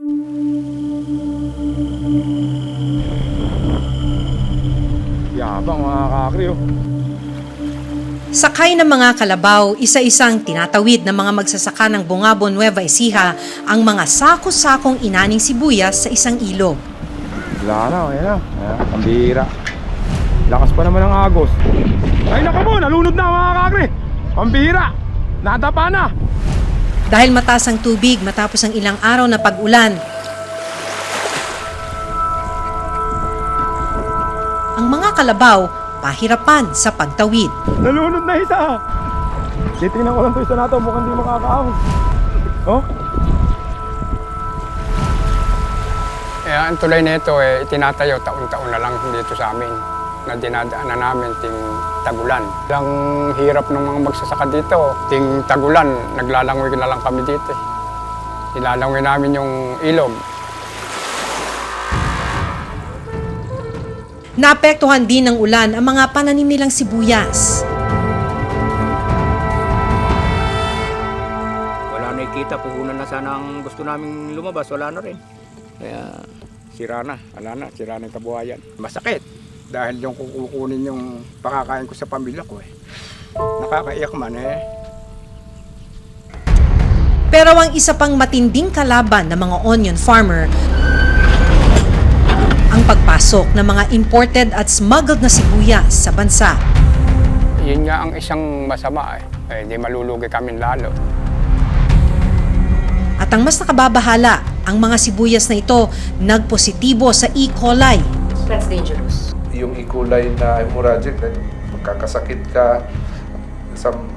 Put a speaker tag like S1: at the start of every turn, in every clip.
S1: Yabang mga kakri, oh.
S2: Sakay ng mga kalabaw, isa-isang tinatawid ng mga magsasaka ng Bungabo, Nueva Ecija ang mga sako-sakong inaning sibuyas sa isang ilog.
S1: Wala na, ayan na. Ayan, pambihira. Lakas pa naman ang agos. Ay naka mo, nalunod na mga kakri. Pambihira, nadapa na.
S2: Dahil mataas ang tubig matapos ang ilang araw na pag-ulan, ang mga kalabaw pahirapan sa pagtawid.
S1: Nalunod na isa. Titingnan ko lang ito isa na ito, mukhang di makakaahon. Oh?
S3: Ang tulay na ito, itinatayo taon-taon na lang dito sa amin na dinadaanan namin ting tagulan. Ang hirap ng mga magsasaka dito, ting tagulan, naglalangoy na lang kami dito. Nilalangoy namin yung ilog.
S2: Naapektuhan din ng ulan ang mga pananim nilang sibuyas.
S4: Wala na ikita, puhunan na sana ang gusto naming lumabas, wala na rin. Kaya
S3: Sira na, sira na yung kabuhayan. Masakit dahil yung kukunin yung pakakain ko sa pamilya ko. Nakakaiyak man
S2: Pero ang isa pang matinding kalaban ng mga onion farmer, ang pagpasok ng mga imported at smuggled na sibuyas sa bansa.
S3: Yun nga ang isang masama hindi malulugi kami lalo.
S2: At ang mas nakababahala, ang mga sibuyas na ito nagpositibo sa E. coli. That's dangerous.
S5: Yung E. coli na hemorrhagic, magkakasakit ka, some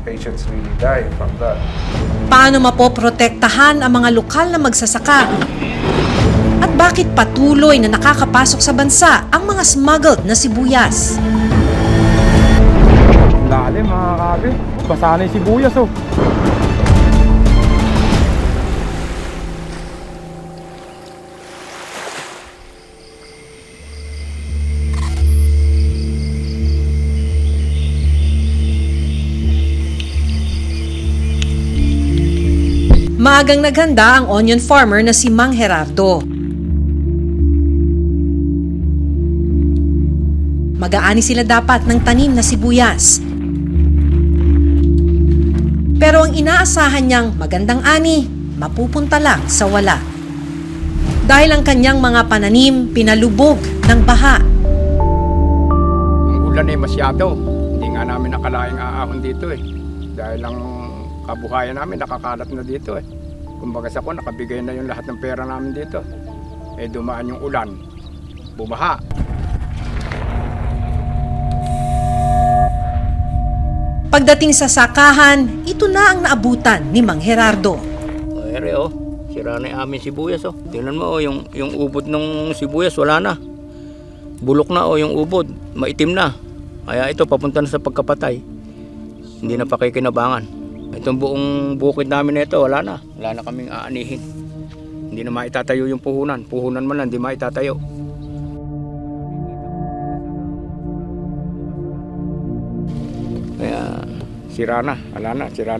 S5: patients really die from that.
S2: Paano mapoprotektahan ang mga lokal na magsasaka? At bakit patuloy na nakakapasok sa bansa ang mga smuggled na sibuyas?
S1: Lalim mga kakri. Basa na yung sibuyas, oh.
S2: Maagang naghanda ang onion farmer na si Mang Gerardo. Mag-aani sila dapat ng tanim na sibuyas. Pero ang inaasahan niyang magandang ani, mapupunta lang sa wala. Dahil ang kanyang mga pananim pinalubog ng baha.
S3: Ang ulan masyado. Hindi nga namin nakalaing aahon dito Dahil ang kabuhayan namin nakakalat na dito Kumbaga sa ko, nakabigay na yung lahat ng pera namin dito. Dumaan yung ulan, bumaha.
S2: Pagdating sa sakahan, ito na ang naabutan ni Mang Gerardo.
S4: ere sira na yung aming sibuyas Tingnan mo yung ubod ng sibuyas, wala na. Bulok na yung ubod, maitim na. Kaya ito papunta na sa pagkapatay. Hindi na pakikinabangan. Itong buong bukid namin na ito, wala na kaming aanihin. Hindi na maitatayo yung puhunan man lang, hindi maitatayo. Kaya sira na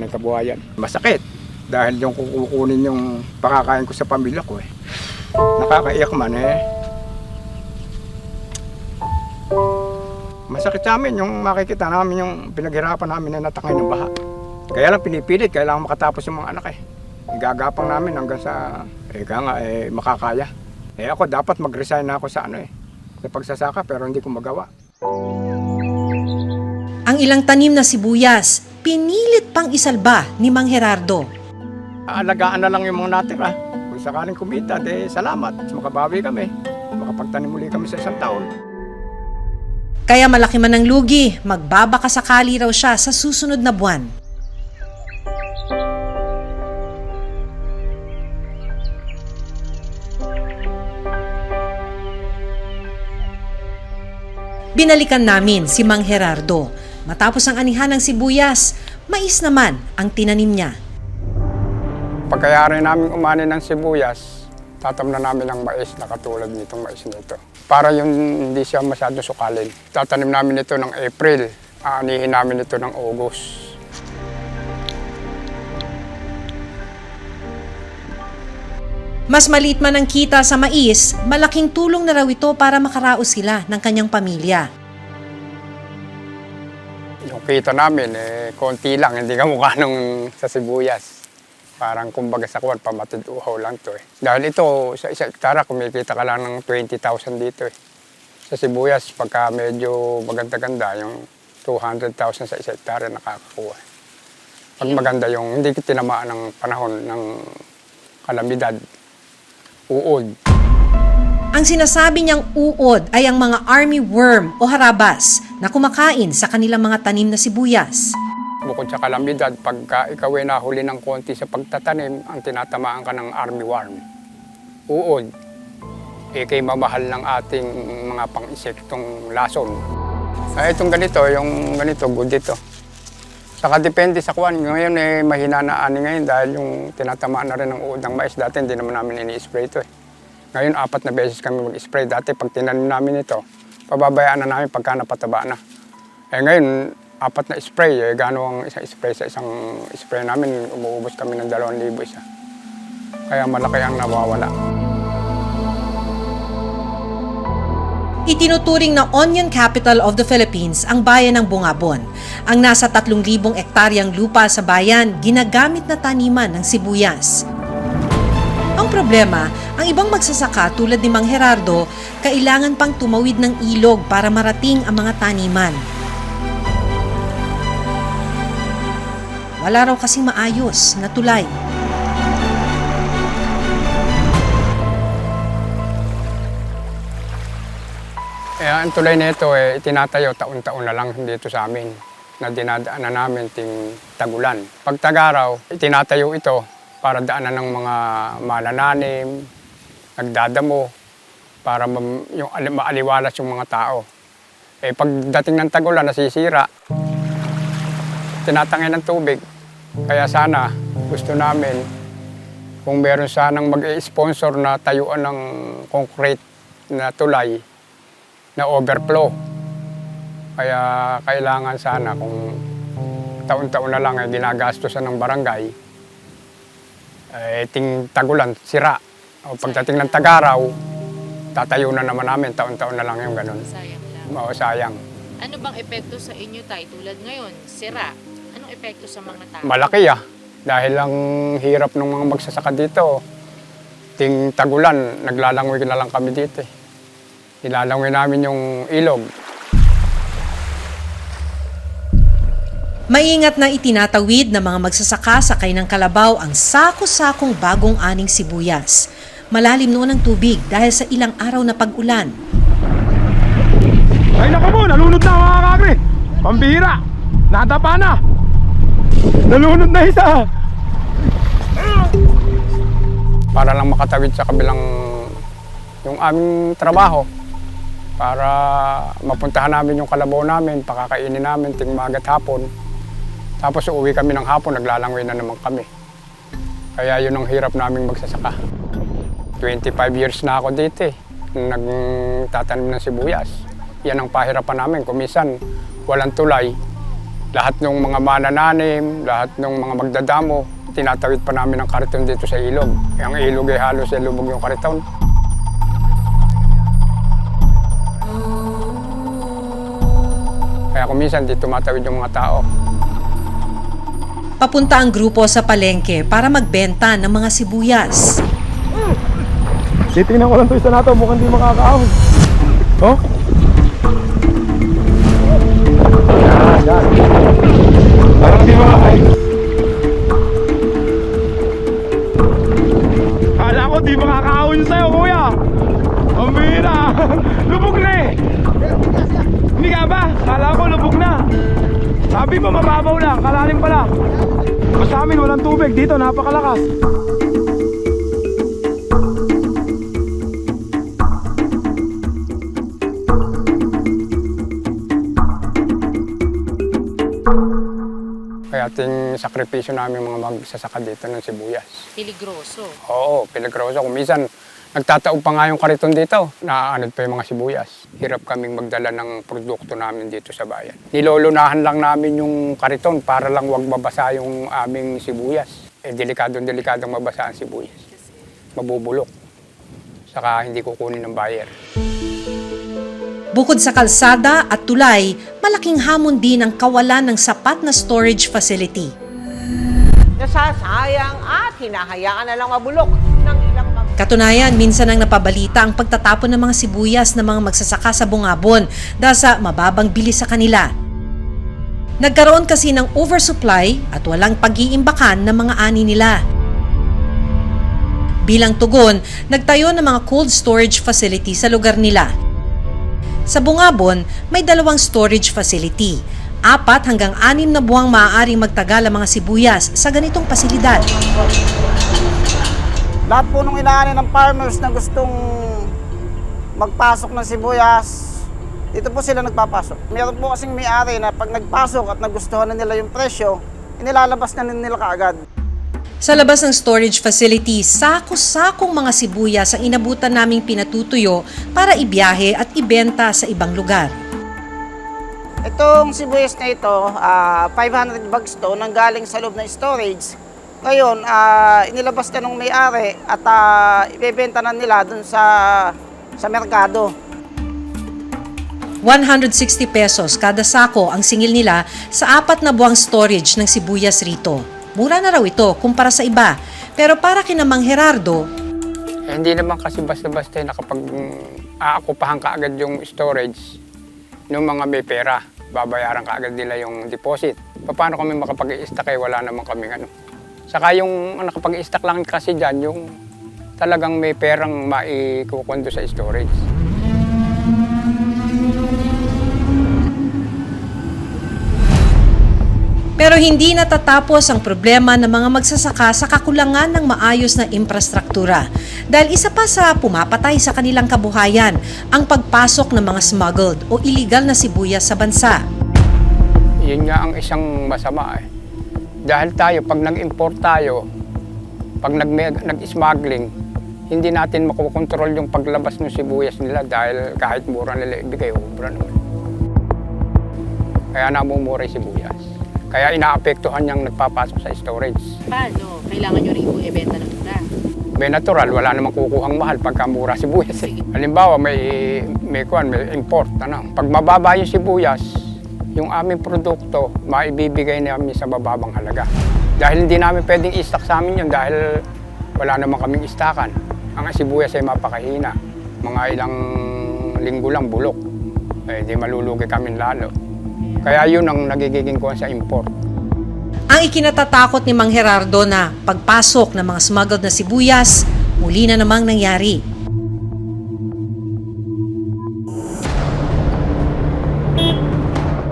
S4: yung kabuhayan. Masakit dahil yung kukunin yung pakakain ko sa pamilya ko Nakakaiyak man Masakit sa amin yung makikita namin yung pinaghirapan namin na natakay ng baha. Kaya lang pinipilit, kailangan makatapos yung mga anak Gagapang namin hanggang sa makakaya. Ako dapat mag-resign na ako sa sa pagsasaka pero hindi ko magawa.
S2: Ang ilang tanim na sibuyas, pinilit pang isalba ni Mang Gerardo.
S3: Alagaan na lang yung mga natira. Kung sakaling kumita, salamat. Makabawi kami. Makapagtanim muli kami sa isang taon.
S2: Kaya malaki man ang lugi, magbabaka sakali raw siya sa susunod na buwan. Binalikan namin si Mang Gerardo. Matapos ang anihan ng sibuyas, mais naman ang tinanim niya.
S3: Pagkayari namin umani ng sibuyas, tatamnan namin ng mais na katulad nitong mais nito. Para yung hindi siya masyado sukalin. Tatanim namin ito ng April, aanihin namin ito ng August.
S2: Mas maliit man ang kita sa mais, malaking tulong na raw ito para makaraos sila ng kanyang pamilya.
S3: Yung kita namin, konti lang, hindi kamukha nung sa sibuyas. Parang kumbaga sa kuwan, pamatid uhaw lang to. Dahil ito, sa isa hektara, kumikita ka lang ng 20,000 dito. Sa sibuyas, pagka medyo maganda-ganda, yung 200,000 sa isa hektara nakakakuha. Pag maganda yung hindi tinamaan ng panahon ng kalamidad, uod.
S2: Ang sinasabi niyang uod ay ang mga army worm o harabas na kumakain sa kanilang mga tanim na sibuyas.
S3: Bukod sa kalamidad, pagka ikaw ay nahuli ng konti sa pagtatanim, ang tinatamaan ka ng army worm. Uod, kay mamahal ng ating mga pang-insektong lason. Itong ganito, yung ganito, good ito. Saka depende sa kuwan. Ngayon mahina na ani ngayon dahil yung tinatamaan na rin ng uod ng mais. Dati hindi naman namin ini-spray ito. Ngayon 4 na beses kami mag-spray. Dati pag tinanim namin ito, pababayaan na namin pagka napataba na. Ngayon 4 na spray. Gano'n ang isang spray sa isang spray namin, umuubos kami ng 2,000 isa. Kaya malaki ang nawawala.
S2: Itinuturing na onion capital of the Philippines ang bayan ng Bungabon. Ang nasa 3,000 ektaryang lupa sa bayan, ginagamit na taniman ng sibuyas. Ang problema, ang ibang magsasaka tulad ni Mang Gerardo, kailangan pang tumawid ng ilog para marating ang mga taniman. Wala raw kasing maayos na tulay.
S3: Ang tulay na ito, itinatayo taon-taon na lang dito sa amin na dinadaanan namin ting tagulan. Pag tag-araw, itinatayo ito para daanan ng mga manananim, nagdadamo, para maaliwalas yung mga tao. Pagdating ng tagulan, nasisira, tinatangay ng tubig. Kaya sana, gusto namin, kung meron sanang mag-sponsor na tayuan ng concrete na tulay, na overflow. Kaya kailangan sana kung taon-taon na lang ginagastosan ng barangay, ting tagulan, sira. O pagdating ng tag-araw, tatayo na naman namin, taon-taon na lang yung ganun.
S6: Sayang lang.
S3: Oo, sayang.
S6: Ano bang epekto sa inyo, Tay? Tulad ngayon, sira. Anong epekto sa mga tao?
S3: Malaki dahil ang hirap ng mga magsasaka dito. Ting tagulan, naglalangoy na lang kami dito. Nilalangoy namin yung ilog.
S2: Maingat na itinatawid ng mga magsasaka sakay ng kalabaw ang sako-sakong bagong aning sibuyas. Malalim noon ang tubig dahil sa ilang araw na pag-ulan.
S1: Ay naku mo, nalunod na mga kakagre. Pambihira, nadapa na. Nalunod na isa.
S3: Para lang makatawid sa kabilang yung aming trabaho. Para mapuntahan namin yung kalabaw namin, pakakainin namin ting magat hapon. Tapos uuwi kami ng hapon, naglalangoy na naman kami. Kaya yun ang hirap naming magsasaka. 25 years na ako dito nagtatanim ng sibuyas. Yan ang pahirapan namin. Kung minsan, walang tulay. Lahat ng mga manananim, lahat ng mga magdadamo, tinatawid pa namin ang kariton dito sa ilog. Ang ilog ay halos lubog yung kariton. Kaya kung minsan di tumatawid yung mga tao.
S2: Papunta ang grupo sa palengke para magbenta ng mga sibuyas.
S1: Titingnan ko lang ito isa nato, mukhang di makakaahon. Oh? Yan. Parang di makakain. Kala ko di makakaahon sa'yo, kuya. Ang bihira. Lubog na Hindi ka ba? Kala ko lubog na. Sabi mo mababaw lang, kalalim pala. Sa amin walang tubig, dito napakalakas.
S3: Kaya ating sakripisyo namin mga magsasaka dito ng sibuyas.
S6: Piligroso.
S3: Oo, piligroso. Kung minsan, nagtataob pa nga yung kariton dito. Naaanod pa yung mga sibuyas. Hirap kaming magdala ng produkto namin dito sa bayan. Nilolunahan lang namin yung kariton para lang wag mabasa yung aming sibuyas. Delikadong mabasa ang sibuyas. mabubulok. Saka hindi kukunin ng buyer.
S2: Bukod sa kalsada at tulay, malaking hamon din ang kawalan ng sapat na storage facility.
S7: Nasasayang at hinahayaan na lang mabulok ng ilang mga...
S2: Katunayan, minsan ang napabalita ang pagtatapon ng mga sibuyas ng mga magsasaka sa Bungabon dahil sa mababang bilis sa kanila. Nagkaroon kasi ng oversupply at walang pag-iimbakan ng mga ani nila. Bilang tugon, nagtayo ng mga cold storage facility sa lugar nila. Sa Bungabon, may 2 storage facility. 4 hanggang 6 na buwang maaaring magtagal ang mga sibuyas sa ganitong pasilidad.
S8: Lahat po nung inaani ng farmers na gustong magpasok ng sibuyas, dito po sila nagpapasok. Meron po kasing may-ari na pag nagpasok at nagustuhan na nila yung presyo, inilalabas na nila kaagad.
S2: Sa labas ng storage facility, sako-sakong mga sibuyas ang inabutan naming pinatutuyo para ibiyahe at ibenta sa ibang lugar.
S8: Itong sibuyas na ito, 500 bags to, nanggaling sa loob ng storage. Ngayon, inilabas na ng may-ari at ibebenta na nila dun sa merkado.
S2: 160 pesos kada sako ang singil nila sa 4 na buwang storage ng sibuyas rito. Mura na raw ito kumpara sa iba. Pero para kina Mang Gerardo,
S3: Hindi naman kasi basta-basta nakapag aakupahan ka agad yung storage ng mga may pera. Babayaran ka agad nila yung deposit. Paano kami makapag-i-stack wala naman kaming ano. Saka yung nakapag-i-stack lang kasi dyan, yung talagang may perang maikukundo sa storage.
S2: pero hindi natatapos ang problema ng mga magsasaka sa kakulangan ng maayos na infrastruktura. Dahil isa pa sa pumapatay sa kanilang kabuhayan, ang pagpasok ng mga smuggled o illegal na sibuyas sa bansa.
S3: Yun nga ang isang masama eh. Dahil tayo, pag nag-import tayo, pag nag-smuggling, hindi natin makukontrol yung paglabas ng sibuyas nila dahil kahit mura nila ibigay, ubra naman. Kaya namumura yung sibuyas. Kaya inaapektuhan niyang nagpapasok sa storage.
S6: Paano? Kailangan nyo rin po ibenta ng mura.
S3: May natural, wala namang kukuhang mahal pagka mura sibuyas eh. Halimbawa, may import. Ano? Pag mababa yung sibuyas, yung aming produkto, maibibigay namin sa bababang halaga. Dahil hindi namin pwedeng i-stock sa amin yun dahil wala naman kaming istakan. Ang sibuyas ay mapakahina. Mga ilang linggo lang bulok. Eh, di malulugi kami lalo. Kaya yun ang nagiging kuwan sa import.
S2: Ang ikinatatakot ni Mang Gerardo na pagpasok ng mga smuggled na sibuyas, muli na namang nangyari.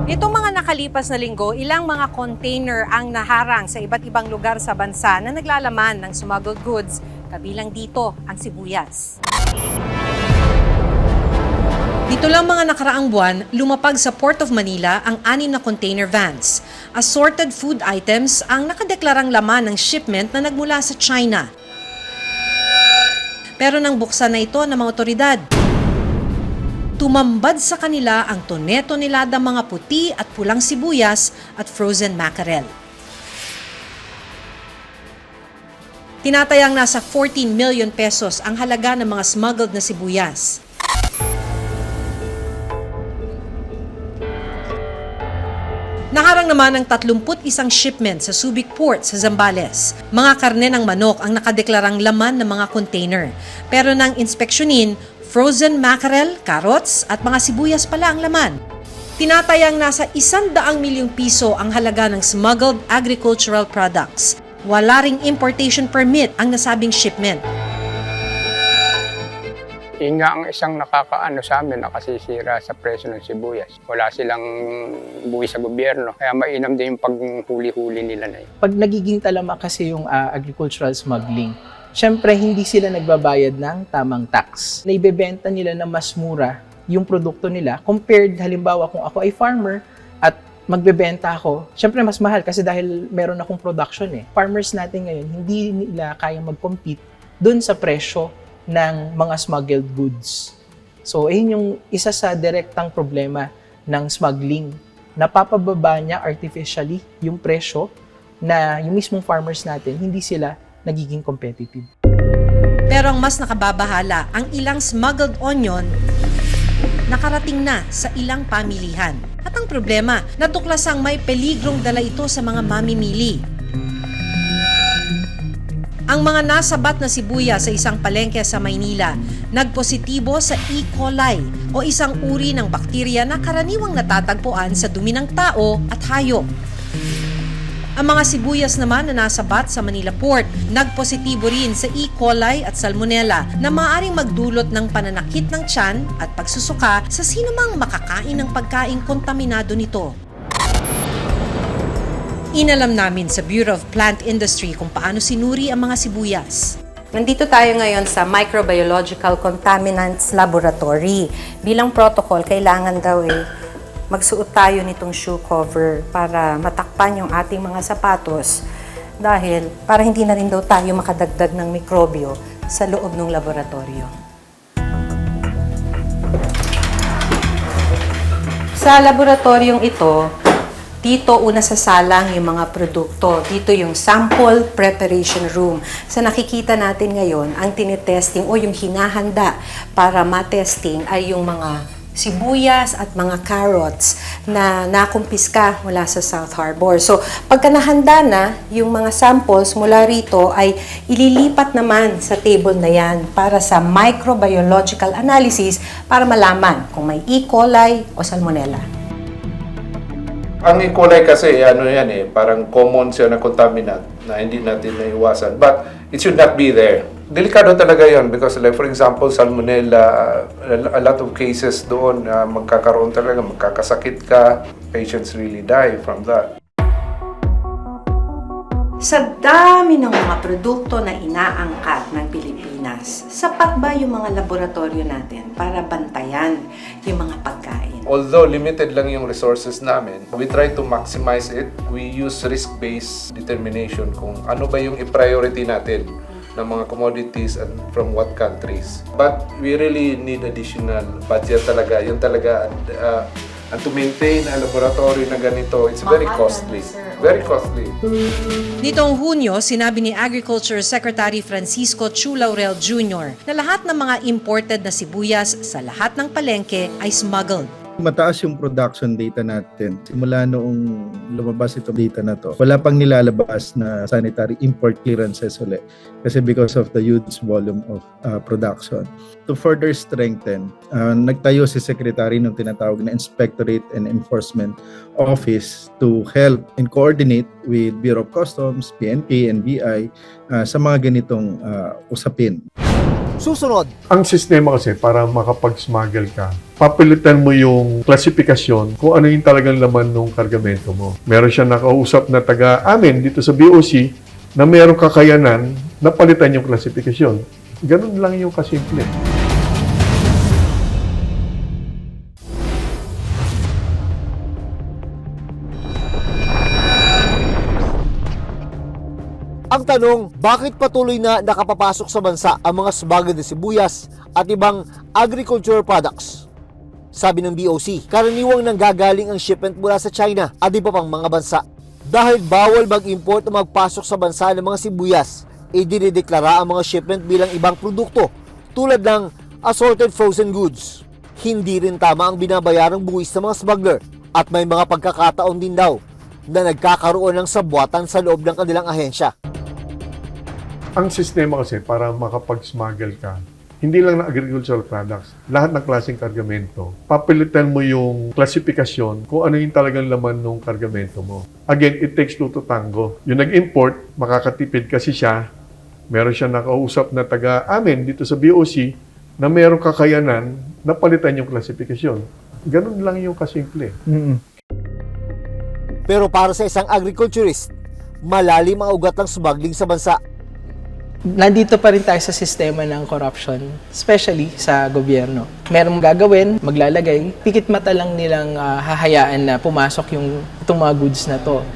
S2: Nitong mga nakalipas na linggo, ilang mga container ang naharang sa iba't ibang lugar sa bansa na naglalaman ng smuggled goods, kabilang dito ang sibuyas. Dito lang mga nakaraang buwan, lumapag sa Port of Manila ang 6 na container vans. Assorted food items ang nakadeklarang laman ng shipment na nagmula sa China. Pero nang buksan na ito ng mga otoridad, tumambad sa kanila ang toneladang mga puti at pulang sibuyas at frozen mackerel. Tinatayang nasa 14 million pesos ang halaga ng mga smuggled na sibuyas. Naharang naman ang 31 shipment sa Subic Port sa Zambales. Mga karne ng manok ang nakadeklarang laman ng mga container. Pero nang inspeksyonin, frozen mackerel, carrots at mga sibuyas pala ang laman. Tinatayang nasa 100 milyong piso ang halaga ng smuggled agricultural products. Wala ring importation permit ang nasabing shipment.
S3: Yun nga ang isang nakakaano sa amin, nakasisira sa presyo ng sibuyas. Wala silang buwi sa gobyerno, kaya mainam din yung paghuli-huli nila na yun.
S9: Pag nagiging talama kasi yung agricultural smuggling, syempre hindi sila nagbabayad ng tamang tax. Naibebenta nila na mas mura yung produkto nila compared halimbawa kung ako ay farmer at magbebenta ako, syempre mas mahal kasi dahil meron akong production eh. Farmers natin ngayon, hindi nila kayang mag-compete dun sa presyo ng mga smuggled goods. So, ayun yung isa sa direktang problema ng smuggling. Napapababa niya artificially yung presyo na yung mismong farmers natin, hindi sila nagiging competitive.
S2: Pero ang mas nakababahala, ang ilang smuggled onion nakarating na sa ilang pamilihan. At ang problema, natuklasang may peligrong dala ito sa mga mamimili. Ang mga nasabat na sibuyas sa isang palengke sa Maynila nagpositibo sa E. coli o isang uri ng bakterya na karaniwang natatagpuan sa dumi ng tao at hayop. Ang mga sibuyas naman na nasabat sa Manila Port nagpositibo rin sa E. coli at Salmonella na maaaring magdulot ng pananakit ng tiyan at pagsusuka sa sinumang makakain ng pagkaing kontaminado nito. Inalam namin sa Bureau of Plant Industry kung paano sinuri ang mga sibuyas.
S10: Nandito tayo ngayon sa Microbiological Contaminants Laboratory. Bilang protocol, kailangan daw magsuot tayo nitong shoe cover para matakpan yung ating mga sapatos dahil para hindi na rin daw tayo makadagdag ng mikrobyo sa loob ng laboratorio. Sa laboratoryong ito, dito una sasalang yung mga produkto. Dito yung sample preparation room. Sa nakikita natin ngayon, ang tinitesting o yung hinahanda para matesting ay yung mga sibuyas at mga carrots na nakumpiska mula sa South Harbor. So, pagka nahanda na, yung mga samples mula rito ay ililipat naman sa table na yan para sa microbiological analysis para malaman kung may E. coli o Salmonella.
S5: Ang E. coli kasi, parang common siya na contaminant na hindi natin naiwasan. But it should not be there. Delikado talaga yon because like for example, Salmonella, a lot of cases doon, magkakaroon talaga, magkakasakit ka, patients really die from that.
S2: Sa dami ng mga produkto na inaangkat ng Pilipinas, sapat ba yung mga laboratorio natin para bantayan yung mga pagkain?
S5: Although limited lang yung resources namin, we try to maximize it. We use risk-based determination kung ano ba yung i-priority natin ng mga commodities and from what countries. But we really need additional budget talaga. Yun talaga, and to maintain a laboratory na ganito, it's very costly. Very costly.
S2: Nitong Hunyo, sinabi ni Agriculture Secretary Francisco Chu Laurel Jr. na lahat ng mga imported na sibuyas sa lahat ng palengke ay smuggled.
S11: Mataas yung production data natin. Simula noong lumabas itong data na to, wala pang nilalabas na sanitary import clearances ulit. Kasi because of the huge volume of production. To further strengthen, nagtayo si Secretary ng tinatawag na Inspectorate and Enforcement Office to help and coordinate with Bureau of Customs, PNP, and BI sa mga ganitong usapin.
S12: Susunod. Ang sistema kasi para makapag-smuggle ka, papilitan mo yung klasifikasyon kung ano yung talagang laman ng kargamento mo. Meron siya nakausap na taga-amin dito sa BOC na mayroong kakayanan na palitan yung klasifikasyon. Ganun lang yung kasimple. Ang tanong, bakit patuloy na nakapapasok sa bansa ang mga smuggled na sibuyas at ibang agricultural products? Sabi ng BOC, karaniwang nanggagaling ang shipment mula sa China at iba pang mga bansa. Dahil bawal mag-import o magpasok sa bansa ng mga sibuyas, idinideklara ang mga shipment bilang ibang produkto tulad ng assorted frozen goods. Hindi rin tama ang binabayarang buwis ng mga smuggler at may mga pagkakataon din daw na nagkakaroon ng sabwatan sa loob ng kanilang ahensya. Ang sistema kasi para makapag-smuggle ka, hindi lang na agricultural products, lahat ng klaseng kargamento, papilitan mo yung klasifikasyon kung ano yung talagang laman ng kargamento mo. Again, it takes two to tango. Yung nag-import, makakatipid kasi siya, meron siya nakausap na taga-amin dito sa BOC na mayroong kakayanan na palitan yung klasifikasyon. Ganun lang yung kasimple. Pero para sa isang agriculturist, malalim ang ugat ng smuggling sa bansa.
S9: Nandito pa rin tayo sa sistema ng corruption, especially sa gobyerno. Merong gagawin, maglalagay, pikit mata lang nilang hahayaan na pumasok itong mga goods na to.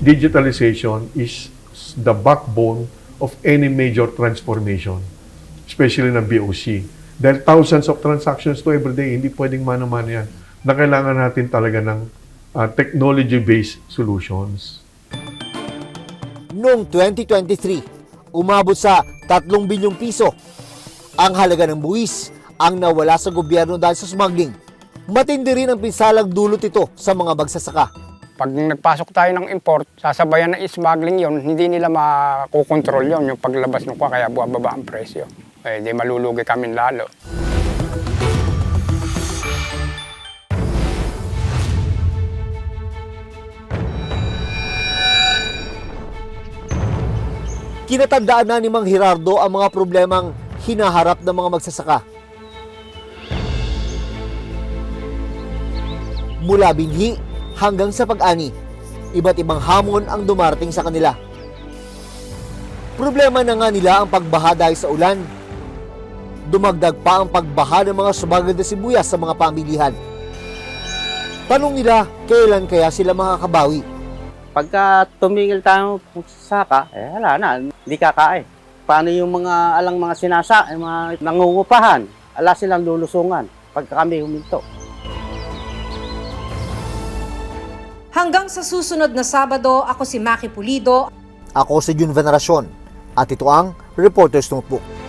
S12: Digitalization is the backbone of any major transformation, especially ng BOC. Dahil thousands of transactions to every day, hindi pwedeng mano-mano yan. Na kailangan natin talaga ng technology-based solutions. Noong 2023, umabot sa 3 bilyong piso. Ang halaga ng buwis ang nawala sa gobyerno dahil sa smuggling. Matindi rin ang pinsalang dulot ito sa mga magsasaka.
S3: Pag nagpasok tayo ng import, sasabayan na smuggling yon, hindi nila makukontrol yon yung paglabas ng kaya buwababa ang presyo. Eh, di malulugi kami lalo.
S12: Kinatandaan na ni Mang Gerardo ang mga problemang hinaharap ng mga magsasaka. Mula binhi hanggang sa pag-ani, iba't ibang hamon ang dumarating sa kanila. Problema na nga nila ang pagbaha dahil sa ulan. Dumagdag pa ang pagbaha ng mga sumagad na sibuyas sa mga pamilihan. Tanong nila, kailan kaya sila makakabawi?
S8: Pagka tumigil tayo sa saka, wala na, hindi kakain. Paano yung mga alang mga sinasa, mga nangungupahan, ala silang lulusungan pagka kami huminto.
S2: Hanggang sa susunod na Sabado, ako si Maki Pulido.
S12: Ako si Jun Veneracion at ito ang Reporter's Notebook.